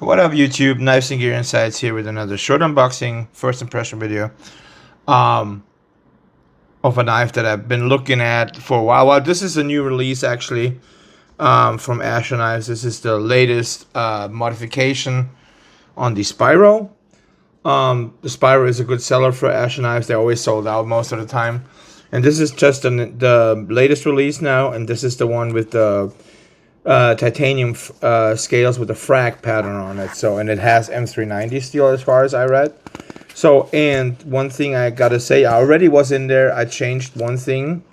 What up, YouTube? Knives and Gear Insights here with another short unboxing, first impression video um, of a knife that I've been looking at for a while. Well, this is a new release actually from Asher Knives. This is the latest modification on the Spiro. The Spiro is a good seller for Asher Knives. They're always sold out most of the time. And this is just the latest release now, and this is the one with the titanium scales with a Frag pattern on it. So, and it has M390 steel as far as I read. So, and one thing I gotta say, I already was in there. I changed one thing.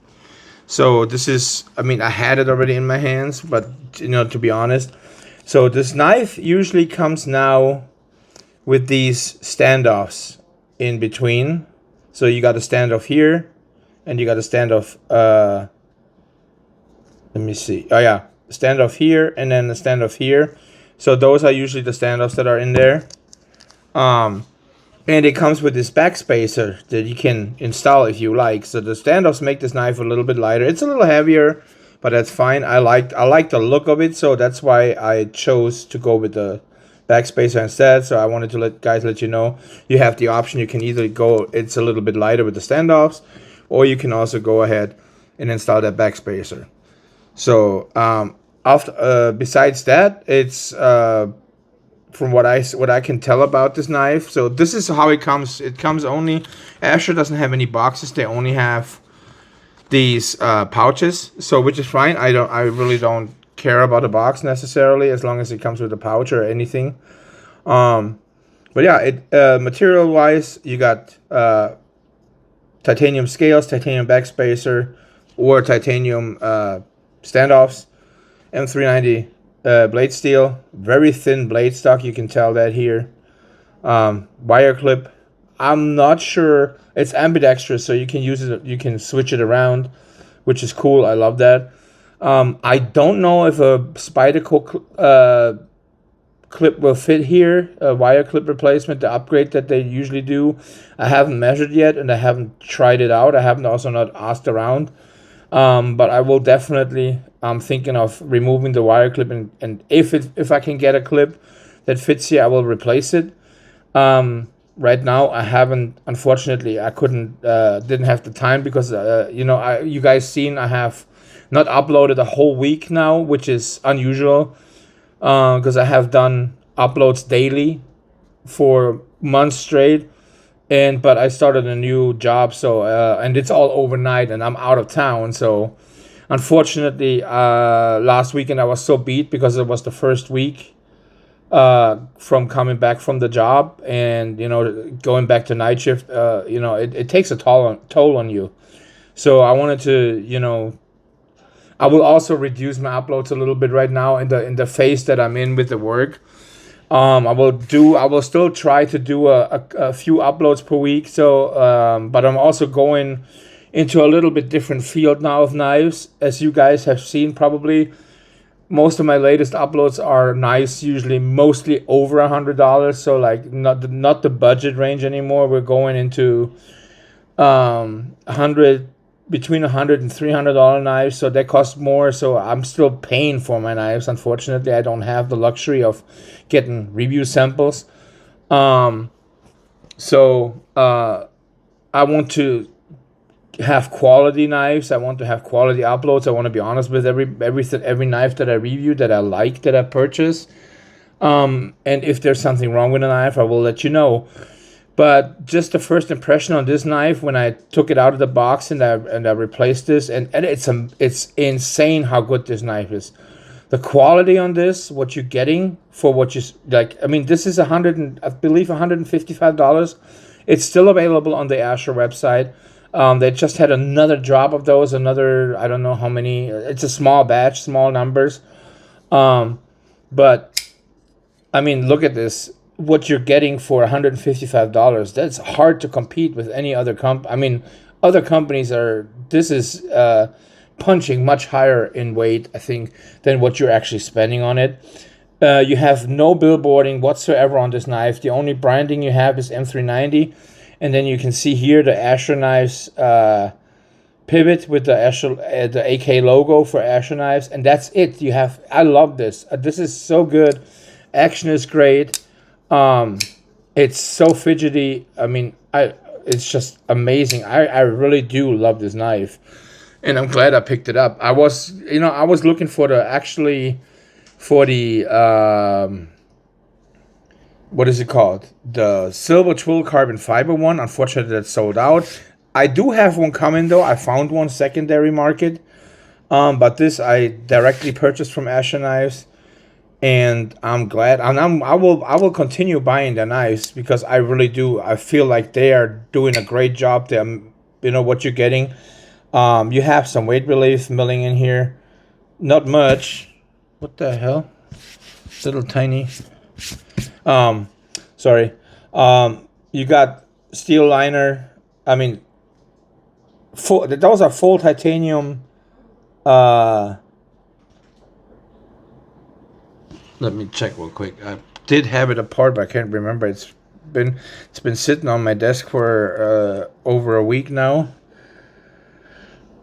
So this is, I mean, I had it already in my hands, but to be honest. So this knife usually comes now with these standoffs in between. So you got a standoff here, and you got a standoff, let me see. Oh yeah, standoff here and then the standoff here. So those are usually the standoffs that are in there. And it comes with this backspacer that you can install if you like. So the standoffs make this knife a little bit lighter. It's a little heavier, but that's fine. I like the look of it, so that's why I chose to go with the backspacer instead. So I wanted to let you know you have the option. You can either go, it's a little bit lighter with the standoffs, or you can also go ahead and install that backspacer. So besides that, it's from what I can tell about this knife. So this is how it comes. It comes only. Asher doesn't have any boxes. They only have these pouches. So which is fine. I really don't care about the box necessarily, as long as it comes with a pouch or anything. But yeah, it material wise, you got titanium scales, titanium backspacer, or titanium standoffs, M390 blade steel, very thin blade stock, you can tell that here. Wire clip, I'm not sure, it's ambidextrous, so you can use it, you can switch it around, which is cool. I love that. I don't know if a Spyderco clip will fit here, a wire clip replacement, the upgrade that they usually do. I haven't measured yet, and I haven't tried it out. I haven't also not asked around. But I will definitely, I'm thinking of removing the wire clip, and if I can get a clip that fits here, I will replace it. Right now I haven't, unfortunately, I didn't have the time because, you guys seen I have not uploaded a whole week now, which is unusual, because I have done uploads daily for months straight. But I started a new job, so and it's all overnight, and I'm out of town. So unfortunately, last weekend I was so beat because it was the first week from coming back from the job, and going back to night shift. It takes a toll on you. So I wanted to, I will also reduce my uploads a little bit right now in the phase that I'm in with the work. I will still try to do a few uploads per week. So, but I'm also going into a little bit different field now of knives. As you guys have seen, probably most of my latest uploads are knives, usually mostly over $100. So like not the budget range anymore. We're going into 100, between $100 and $300 knives, so that costs more. So I'm still paying for my knives. Unfortunately, I don't have the luxury of getting review samples. I want to have quality knives. I want to have quality uploads. I want to be honest with every knife that I review, that I like, that I purchase. And if there's something wrong with a knife, I will let you know. But just the first impression on this knife when I took it out of the box and I replaced this, and it's insane how good this knife is. The quality on this, what you're getting for what you like. I mean, this is I believe $155. It's still available on the Asher website. They just had another drop of those. Another, I don't know how many. It's a small batch, small numbers. But I mean, look at this. What you're getting for $155, that's hard to compete with any other I mean, other companies this is punching much higher in weight, I think, than what you're actually spending on it. You have no billboarding whatsoever on this knife. The only branding you have is M390, and then you can see here the Asher Knives pivot with the AK logo for Asher Knives, and that's it. I love this. This is so good. Action is great. It's so fidgety. I mean, it's just amazing. I really do love this knife, and I'm glad I picked it up. I was looking for the what is it called? The silver twill carbon fiber one. Unfortunately, that's sold out. I do have one coming though. I found one secondary market. But this I directly purchased from Asher Knives, and I'm glad. And I will continue buying the knives because I really do. I feel like they are doing a great job. They, what you're getting. You have some weight relief milling in here, not much. What the hell? Little tiny. Sorry. You got steel liner. I mean, those are full titanium. Let me check real quick. I did have it apart, but I can't remember. It's been sitting on my desk for over a week now.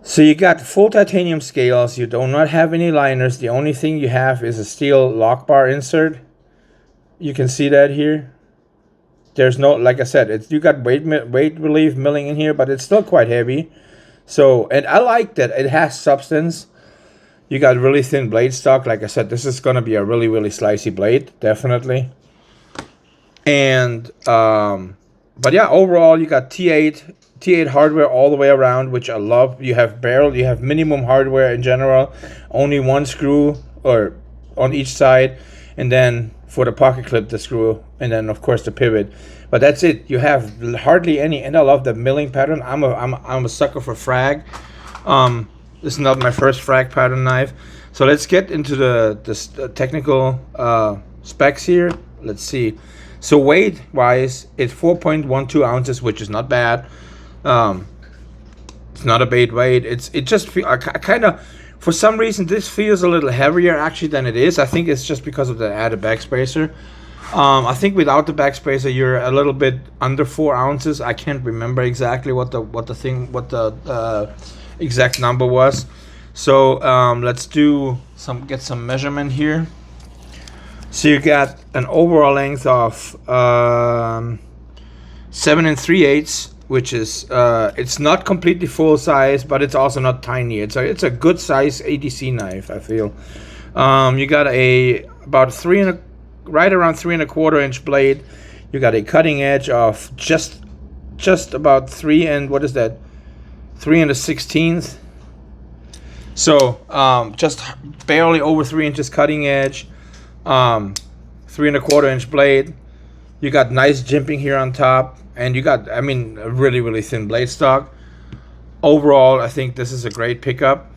So you got full titanium scales. You do not have any liners. The only thing you have is a steel lock bar insert. You can see that here. There's no, like I said, you got weight relief milling in here, but it's still quite heavy. So, and I like that it has substance. You got really thin blade stock. Like I said, this is going to be a really, really slicey blade, definitely. And, but yeah, overall, you got T8 hardware all the way around, which I love. You have barrel, you have minimum hardware in general. Only one screw or on each side. And then for the pocket clip, the screw, and then of course the pivot. But that's it. You have hardly any, and I love the milling pattern. I'm a sucker for Frag. This is not my first Frag pattern knife. So let's get into the technical specs here. Let's see. So weight wise, it's 4.12 ounces, which is not bad. It's not a bait weight. It just feel I kind of. For some reason, this feels a little heavier actually than it is. I think it's just because of the added backspacer. I think without the backspacer, you're a little bit under 4 ounces. I can't remember exactly what the exact number was. So let's get some measurement here. So you got an overall length of 7 3/8. Which is it's not completely full size, but it's also not tiny. It's a good size ADC knife, I feel. You got about right around 3 1/4 inch blade. You got a cutting edge of just about 3 and what is that? 3 1/16. So just barely over 3 inches cutting edge. 3 1/4 inch blade. You got nice jimping here on top. And you got, I mean, a really, really thin blade stock. Overall, I think this is a great pickup.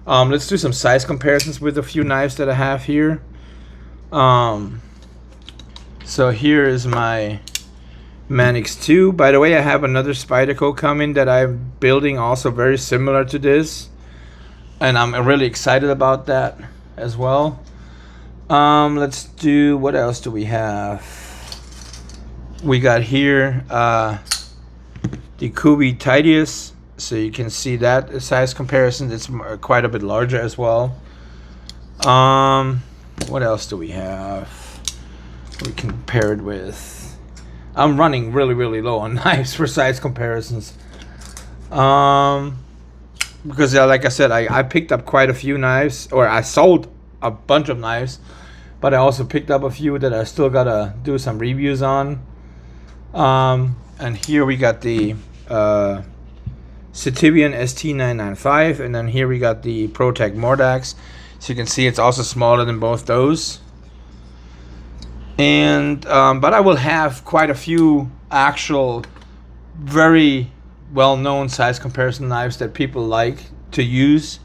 Let's do some size comparisons with a few knives that I have here. So here is my Manix 2. By the way, I have another Spyderco coming that I'm building, also very similar to this. And I'm really excited about that as well. Let's do, what else do we have? We got here the Kubi Tidius, so you can see that size comparison. It's quite a bit larger as well. What else do we have? We can compare it with. I'm running really, really low on knives for size comparisons. Because like I said, I picked up quite a few knives, or I sold a bunch of knives, but I also picked up a few that I still gotta do some reviews on. And here we got the Citivian ST995, and then here we got the ProTech Mordax. So you can see it's also smaller than both those. And but I will have quite a few actual very well-known size comparison knives that people like to use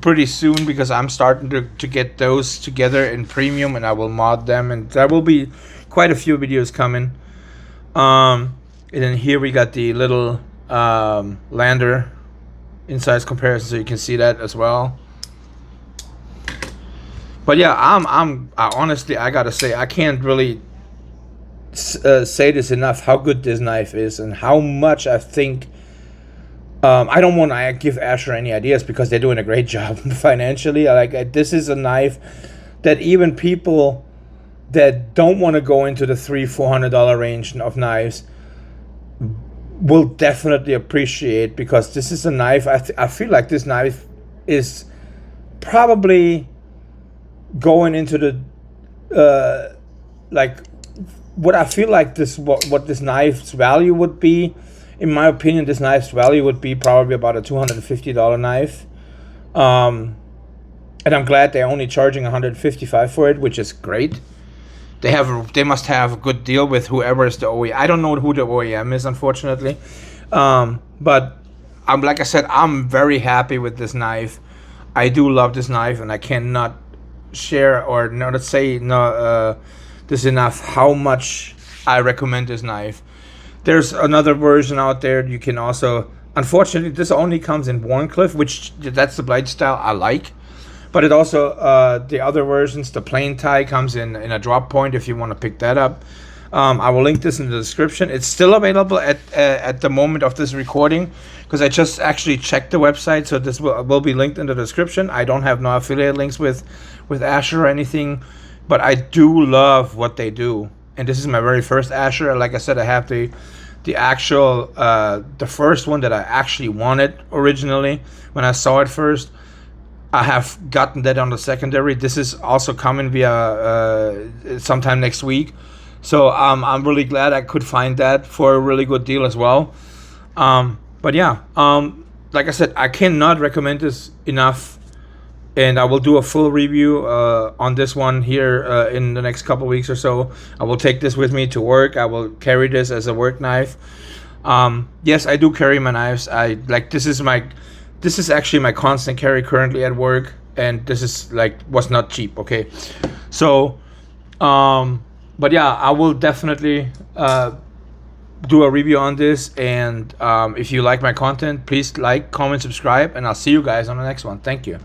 pretty soon, because I'm starting to get those together in premium, and I will mod them, and there will be quite a few videos coming. And then here we got the little Lander in size comparison, so you can see that as well. But yeah, I honestly, I gotta say, I can't really say this enough how good this knife is, and how much I think. I don't want to give Asher any ideas because they're doing a great job financially. This is a knife that even people that don't want to go into the $300-400 range of knives will definitely appreciate, because this is a knife. I feel like this knife is probably going into the like what I feel like what this knife's value would be. In my opinion, this knife's value would be probably about a $250 knife. And I'm glad they're only charging $155 for it, which is great. They must have a good deal with whoever is the OEM. I don't know who the OEM is, unfortunately. But like I said, I'm very happy with this knife. I do love this knife, and I cannot share or not say this enough how much I recommend this knife. There's another version out there. You can also, unfortunately, this only comes in Warncliffe, which that's the blade style I like. But it also, the other versions, the plain tie comes in a drop point if you want to pick that up. I will link this in the description. It's still available at the moment of this recording, because I just actually checked the website, so this will be linked in the description. I don't have no affiliate links with Asher or anything, but I do love what they do. And this is my very first Asher. Like I said, I have the actual, the first one that I actually wanted originally when I saw it first. I have gotten that on the secondary. This is also coming via sometime next week. So I'm really glad I could find that for a really good deal as well. But yeah, like I said, I cannot recommend this enough. And I will do a full review on this one here in the next couple weeks or so. I will take this with me to work. I will carry this as a work knife. Yes, I do carry my knives. This is actually my constant carry currently at work, and this is was not cheap, okay? So, but yeah, I will definitely do a review on this, and if you like my content, please like, comment, subscribe, and I'll see you guys on the next one. Thank you.